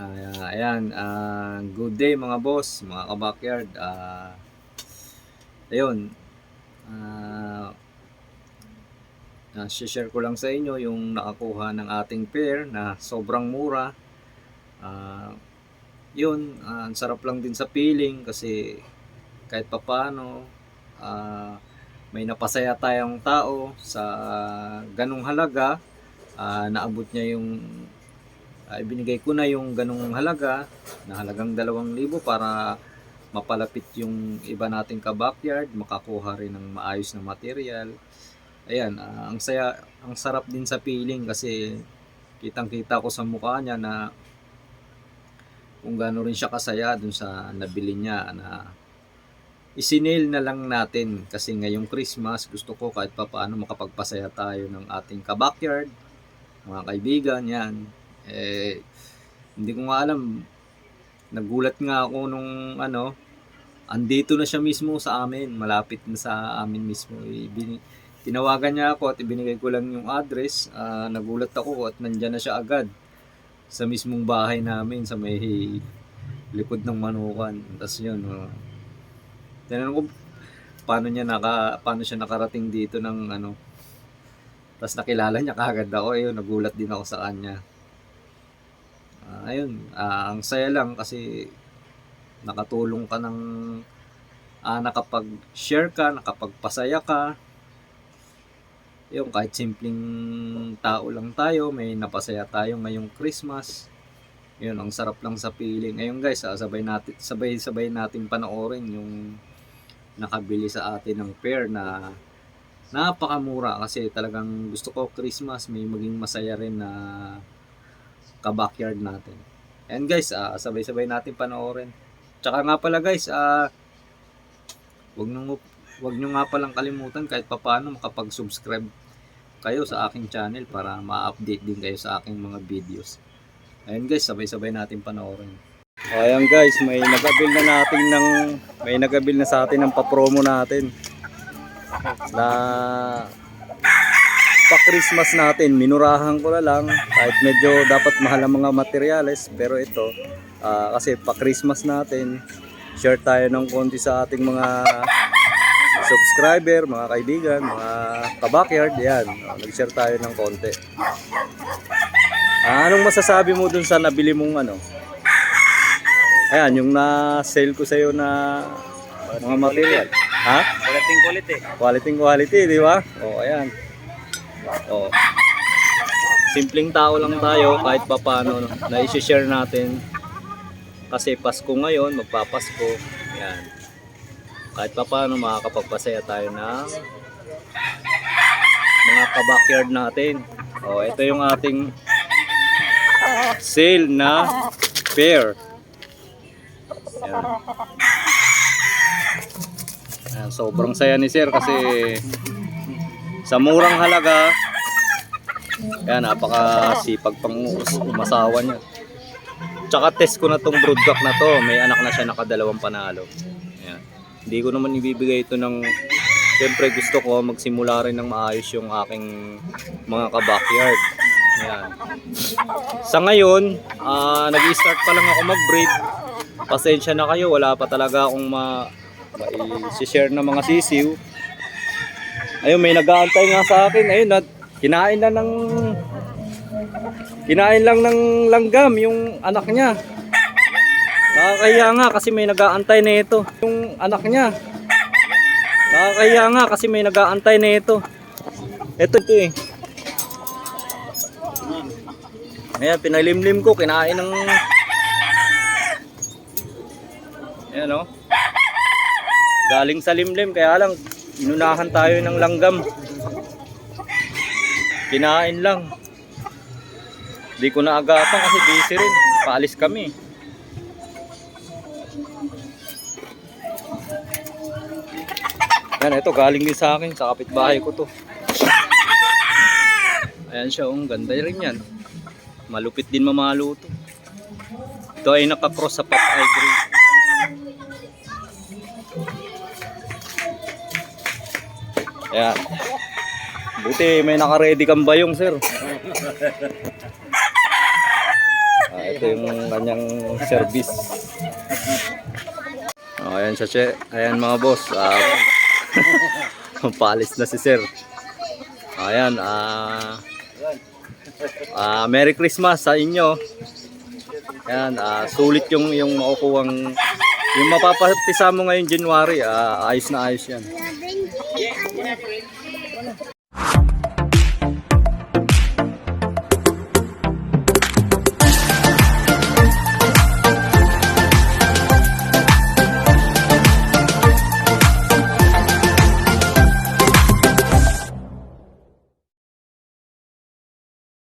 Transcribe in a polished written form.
Ayan, good day mga boss, mga kabakyard. Ayun, share ko lang sa inyo yung nakakuha ng ating pair na sobrang mura. Ang sarap lang din sa feeling kasi kahit papano may napasaya tayong tao sa ganung halaga. Naabot niya yung ibinigay ko na yung ganung halaga na halagang 2,000 para mapalapit yung iba nating ka-backyard, makakuha rin ng maayos na material. Ayan, ang saya, ang sarap din sa feeling kasi kitang-kita ko sa mukha niya na kung gaano rin siya kasaya dun sa nabili niya na isinail na lang natin kasi ngayong Christmas gusto ko kahit papaano makapagpasaya tayo ng ating ka-backyard, mga kaibigan yan. Hindi ko nga alam, nagulat nga ako nung andito na siya mismo sa amin, malapit na sa amin mismo. Tinawagan niya ako at ibinigay ko lang yung address. Nagulat ako at nandyan na siya agad sa mismong bahay namin sa may likod ng Manukan. Tapos yun, tinanong ko paano siya nakarating dito ng tapos nakilala niya kagad ako. Ayun, nagulat din ako sa kanya. Ang saya lang kasi nakatulong ka ng nakapag-share ka, nakapagpasaya ka. Yung kahit simpleng tao lang tayo, may napasaya tayo ngayong Christmas. Yun, ang sarap lang sa feeling. Ngayon guys, sabay natin panoorin yung nakabili sa atin ng pair na napakamura kasi talagang gusto ko Christmas may maging masaya rin na ka-backyard natin. And guys, sabay-sabay natin panoorin. Tsaka nga pala guys, wag nyo nga palang kalimutan kahit papaano makapag-subscribe kayo sa aking channel para ma-update din kayo sa aking mga videos. Ayun guys, sabay-sabay natin panoorin. Ayan guys, may nagabil na sa atin ng pa-promo natin na pa-Christmas natin. Minurahan ko na lang kahit medyo dapat mahal ang mga materyales, pero ito kasi pa-Christmas natin, share tayo ng konti sa ating mga subscriber, mga kaibigan, mga ka-backyard. Yan, nag-share tayo ng konti. Anong masasabi mo dun sa nabili mong ayan, yung na-sale ko sa'yo na mga material? Ha? Quality, di ba? Ayan. Simpleng tao lang tayo kahit papaano na i-share natin kasi Pasko ngayon, magpapasko. Yan. Kahit papaano makakapagpasaya tayo ng mga ka-backyard natin. Ito yung ating sale na pair. Yan. Yan, sobrang saya ni sir kasi sa murang halaga, yan, napakasipag pang umasawa niya. Tsaka test ko na tong broodcock na to, may anak na siya, nakadalawang panalo. Yan. Hindi ko naman ibibigay ito ng, siyempre gusto ko magsimula rin ng maayos yung aking mga ka-backyard. Yan. Sa ngayon, nag-i-start pa lang ako mag-breed. Pasensya na kayo, wala pa talaga akong ma-share na mga sisiw. Ayun, may nag-aantay nga sa akin. Ayun, kinain lang ng langgam yung anak niya. Nakakahiya nga kasi may nag-aantay na ito. Yung anak niya. Nakakahiya nga kasi may nag-aantay na ito. Ito eh. Ayan, pinalimlim ko, kinain ng... Ayan galing sa limlim, kaya lang inunahan tayo ng langgam. Kinain lang. Di ko na agapan kasi busy rin. Paalis kami. Yan, ito galing din sa akin, sa kapitbahay ko to. Ayan siya, ganda rin yan. Malupit din mamalo to. Ito ay nakakross sa Popeye Grey. Ayan. Buti may naka-ready kang bayong, sir. Ito yung kanyang service. Ayan siya, che. Ayan mga boss. Paalis na si sir. Ayan. Merry Christmas sa inyo. Ayan. Sulit yung makukuhang, yung mapapapisa mo ngayong January. Ayos na ayos yan.